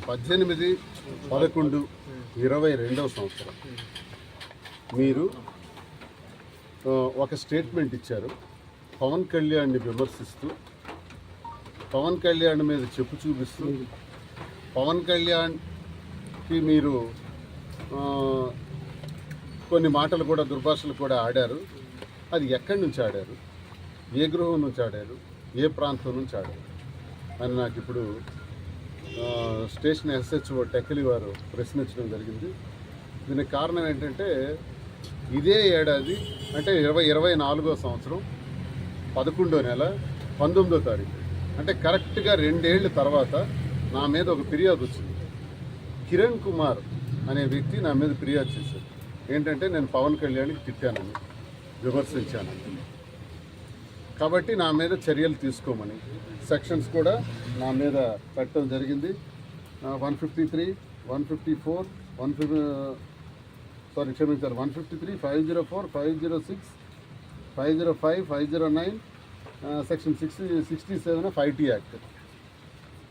18/11/22 సంవత్సరం మీరు ఒక స్టేట్మెంట్ ఇచ్చారు. పవన్ కళ్యాణ్ని విమర్శిస్తూ, పవన్ కళ్యాణ్ మీద చెప్పు చూపిస్తూ, పవన్ కళ్యాణ్కి మీరు కొన్ని మాటలు కూడా, దుర్భాషలు కూడా ఆడారు. అది ఎక్కడి నుంచి ఆడారు, ఏ గృహం నుంచి ఆడారు, ఏ ప్రాంతం నుంచి ఆడారు అని నాకు ఇప్పుడు స్టేషన్ SHO టెక్కలి వారు ప్రశ్నించడం జరిగింది. దీనికి కారణం ఏంటంటే, ఇదే ఏడాది అంటే 2024వ సంవత్సరం 11వ నెల 19వ తారీఖు అంటే కరెక్ట్గా 2 ఏళ్ళ తర్వాత నా మీద ఒక ఫిర్యాదు వచ్చింది. కిరణ్ కుమార్ అనే వ్యక్తి నా మీద ఫిర్యాదు చేశారు. ఏంటంటే నేను పవన్ కళ్యాణ్కి తిట్టానని, విమర్శించానని, కాబట్టి నా మీద చర్యలు తీసుకోమని సెక్షన్స్ కూడా నా మీద పెట్టడం జరిగింది. 153, 154, 153, 504, 506, 505, 509, సెక్షన్ 67 ఆఫ్ IT యాక్ట్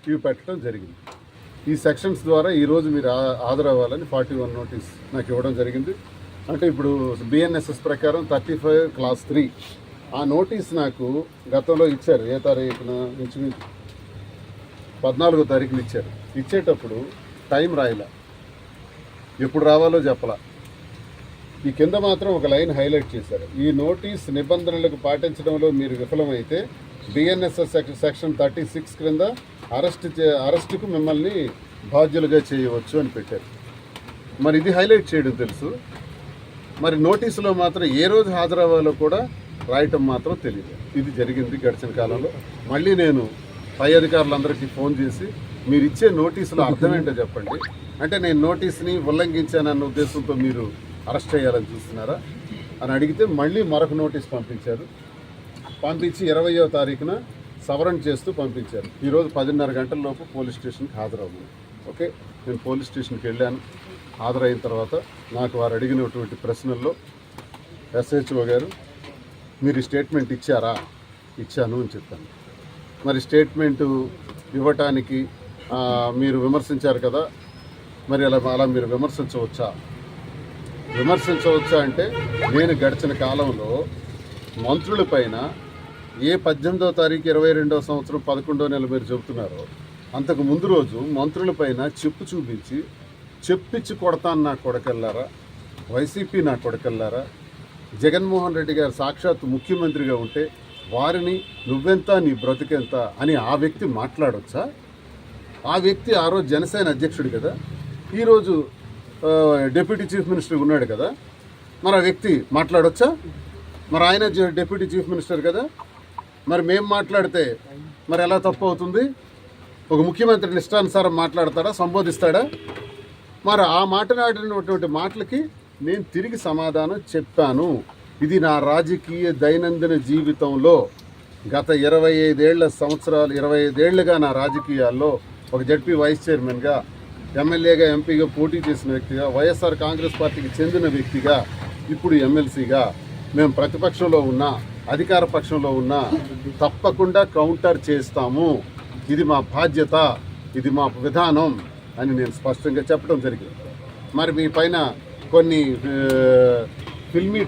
ఇవి పెట్టడం జరిగింది. ఈ సెక్షన్స్ ద్వారా ఈరోజు మీరు హాజరవ్వాలని 41 నోటీస్ నాకు ఇవ్వడం జరిగింది. అంటే ఇప్పుడు BNSS ప్రకారం 35 క్లాస్ 3 ఆ నోటీస్ నాకు గతంలో ఇచ్చారు. ఏ తారీఖున నుంచి 14వ తారీఖున ఇచ్చారు. ఇచ్చేటప్పుడు టైం రాయలా, ఎప్పుడు రావాలో చెప్పలా. ఈ కింద మాత్రం ఒక లైన్ హైలైట్ చేశారు. ఈ నోటీస్ నిబంధనలకు పాటించడంలో మీరు విఫలమైతే BNSS సెక్షన్ 36 క్రింద అరెస్టుకు మిమ్మల్ని బాధ్యులుగా చేయవచ్చు అని పెట్టారు. మరి ఇది హైలైట్ చేయడం తెలుసు, మరి నోటీసులో మాత్రం ఏ రోజు హాజరవ్వాలో కూడా రాయటం మాత్రం తెలియదు. ఇది జరిగింది గడిచిన కాలంలో. మళ్ళీ నేను పై అధికారులందరికీ ఫోన్ చేసి, మీరు ఇచ్చే నోటీసులో అర్థం ఏంటో చెప్పండి, అంటే నేను నోటీస్ని ఉల్లంఘించానన్న ఉద్దేశంతో మీరు అరెస్ట్ చేయాలని చూస్తున్నారా అని అడిగితే మళ్ళీ మరొక నోటీస్ పంపించారు. పంపించి 20వ తారీఖున సవరణ చేస్తూ పంపించారు. ఈరోజు 10:30 గంటల లోపు పోలీస్ స్టేషన్కి హాజరవ్వమని. ఓకే, నేను పోలీస్ స్టేషన్కి వెళ్ళాను. హాజరైన తర్వాత నాకు వారు అడిగినటువంటి ప్రశ్నల్లో SHO గారు, మీరు స్టేట్మెంట్ ఇచ్చారా? ఇచ్చాను అని చెప్పాను. మరి స్టేట్మెంటు ఇవ్వటానికి మీరు విమర్శించారు కదా, మరి అలా మీరు విమర్శించవచ్చా అంటే, నేను గడిచిన కాలంలో మంత్రుల పైన ఏ 18వ తారీఖు 22వ సంవత్సరం 11వ నెల మీరు చెబుతున్నారో, అంతకు ముందు రోజు మంత్రుల పైన చెప్పు చూపించి చెప్పించి కొడతాను నా కొడకెళ్ళారా, వైసీపీ నా కొడకెళ్ళారా, జగన్మోహన్ రెడ్డి గారు సాక్షాత్ ముఖ్యమంత్రిగా ఉంటే వారిని నువ్వెంత నీ బ్రతికెంత అని ఆ వ్యక్తి మాట్లాడొచ్చా? ఆ వ్యక్తి ఆ రోజు జనసేన అధ్యక్షుడు కదా, ఈరోజు డిప్యూటీ చీఫ్ మినిస్టర్ ఉన్నాడు కదా, మరి ఆ వ్యక్తి మాట్లాడొచ్చా? మరి ఆయన డిప్యూటీ చీఫ్ మినిస్టర్ కదా, మరి మేము మాట్లాడితే మరి ఎలా తప్పు అవుతుంది? ఒక ముఖ్యమంత్రిని ఇష్టానుసారం మాట్లాడతాడా, సంబోధిస్తాడా? మరి ఆ మాట్లాడినటువంటి మాటలకి నేను తిరిగి సమాధానం చెప్పాను. ఇది నా రాజకీయ దైనందిన జీవితంలో గత 25 ఏళ్లుగా నా రాజకీయాల్లో ఒక జడ్పీ వైస్ చైర్మన్గా, ఎమ్మెల్యేగా, ఎంపీగా పోటీ చేసిన వ్యక్తిగా, వైఎస్ఆర్ కాంగ్రెస్ పార్టీకి చెందిన వ్యక్తిగా, ఇప్పుడు ఎమ్మెల్సీగా, మేము ప్రతిపక్షంలో ఉన్నా అధికార పక్షంలో ఉన్నా తప్పకుండా కౌంటర్ చేస్తాము. ఇది మా బాధ్యత, ఇది మా విధానం అని నేను స్పష్టంగా చెప్పడం జరిగింది. మరి మీ పైన కొన్ని ఫిల్మీ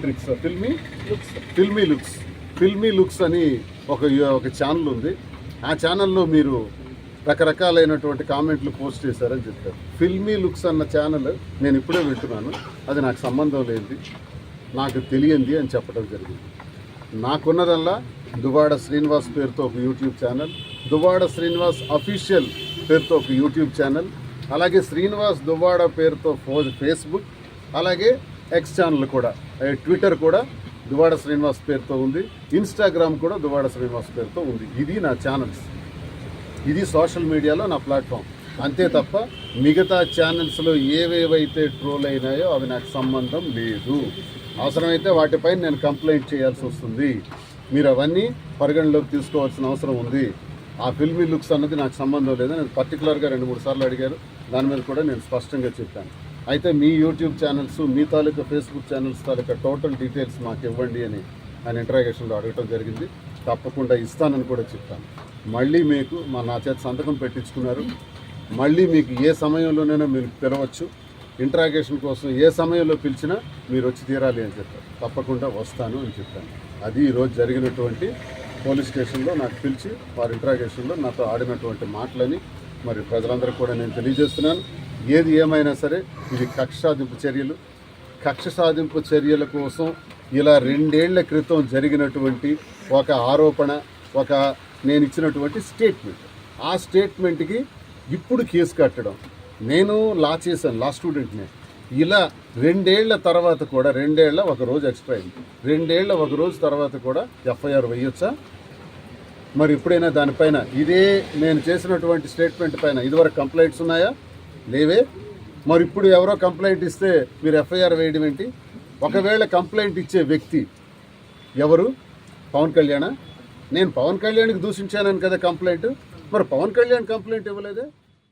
లుక్స్ అని ఒక ఛానల్ ఉంది. ఆ ఛానల్లో మీరు రకరకాలైనటువంటి కామెంట్లు పోస్ట్ చేశారని చెప్పారు. ఫిల్మీ లుక్స్ అన్న ఛానల్ నేను ఇప్పుడే వింటున్నాను, అది నాకు సంబంధం లేనిది, నాకు తెలియంది అని చెప్పడం జరిగింది. నాకున్నదల్లా దువ్వాడ శ్రీనివాస్ పేరుతో ఒక YouTube channel, Duvvada Srinivas official పేరుతో ఒక యూట్యూబ్ ఛానల్, అలాగే శ్రీనివాస్ దువ్వాడ పేరుతో ఫేస్బుక్, అలాగే ఎక్స్ ఛానల్ కూడా, ట్విట్టర్ కూడా దువ్వాడ శ్రీనివాస్ పేరుతో ఉంది, ఇన్స్టాగ్రామ్ కూడా దువ్వాడ శ్రీనివాస్ పేరుతో ఉంది. ఇది నా ఛానల్స్, ఇది సోషల్ మీడియాలో నా ప్లాట్ఫామ్. అంతే తప్ప మిగతా ఛానల్స్లో ఏవేవైతే ట్రోల్ అయినాయో అవి నాకు సంబంధం లేదు. అవసరమైతే వాటిపైన నేను కంప్లైంట్ చేయాల్సి వస్తుంది. మీరు అవన్నీ పరిగణలోకి తీసుకోవాల్సిన అవసరం ఉంది. ఆ ఫిల్మీ లుక్స్ అన్నది నాకు సంబంధం లేదని పర్టికులర్గా 2-3 సార్లు అడిగారు. దాని మీద కూడా నేను స్పష్టంగా చెప్పాను. అయితే మీ యూట్యూబ్ ఛానల్స్, మీ తాలూకా ఫేస్బుక్ ఛానల్స్ తాలూకా టోటల్ డీటెయిల్స్ మాకు ఇవ్వండి అని ఆయన ఇంటరాగేషన్లో అడగటం జరిగింది. తప్పకుండా ఇస్తానని కూడా చెప్తాను. మళ్ళీ మీకు నా చేత సంతకం పెట్టించుకున్నారు. మళ్ళీ మీకు ఏ సమయంలోనైనా మీరు పిలవచ్చు, ఇంట్రాగేషన్ కోసం ఏ సమయంలో పిలిచినా మీరు వచ్చి తీరాలి అని చెప్పారు. తప్పకుండా వస్తాను అని చెప్పాను. అది ఈరోజు జరిగినటువంటి పోలీస్ స్టేషన్లో నాకు పిలిచి వారి ఇంట్రాగేషన్లో నాతో ఆడినటువంటి మాటలని మరి ప్రజలందరికీ కూడా నేను తెలియజేస్తున్నాను. ఏది ఏమైనా సరే ఇది కక్ష సాధింపు చర్యలు. కక్ష సాధింపు చర్యల కోసం ఇలా 2 ఏళ్ల క్రితం జరిగినటువంటి ఒక ఆరోపణ, నేను ఇచ్చినటువంటి స్టేట్మెంట్, ఆ స్టేట్మెంట్కి ఇప్పుడు కేసు కట్టడం. నేను లా చేశాను, లా స్టూడెంట్నే. ఇలా 2 ఏళ్ల తర్వాత కూడా, 2 ఏళ్ల ఒక రోజు ఎక్స్ట్రా అయింది, 2 ఏళ్ల ఒక రోజు తర్వాత కూడా ఎఫ్ఐఆర్ వేయొచ్చా? మరి ఎప్పుడైనా దానిపైన ఇదే నేను చేసినటువంటి స్టేట్మెంట్ పైన ఇదివరకు కంప్లైంట్స్ ఉన్నాయా? లేవే. మరి ఇప్పుడు ఎవరో కంప్లైంట్ ఇస్తే మీరు ఎఫ్ఐఆర్ వేయడం ఏంటి? ఒకవేళ కంప్లైంట్ ఇచ్చే వ్యక్తి ఎవరు? పవన్ కళ్యాణా? నేను పవన్ కళ్యాణ్కి దూషించానని కదా కంప్లైంట్. మరి పవన్ కళ్యాణ్ కంప్లైంట్ ఇవ్వలేదే.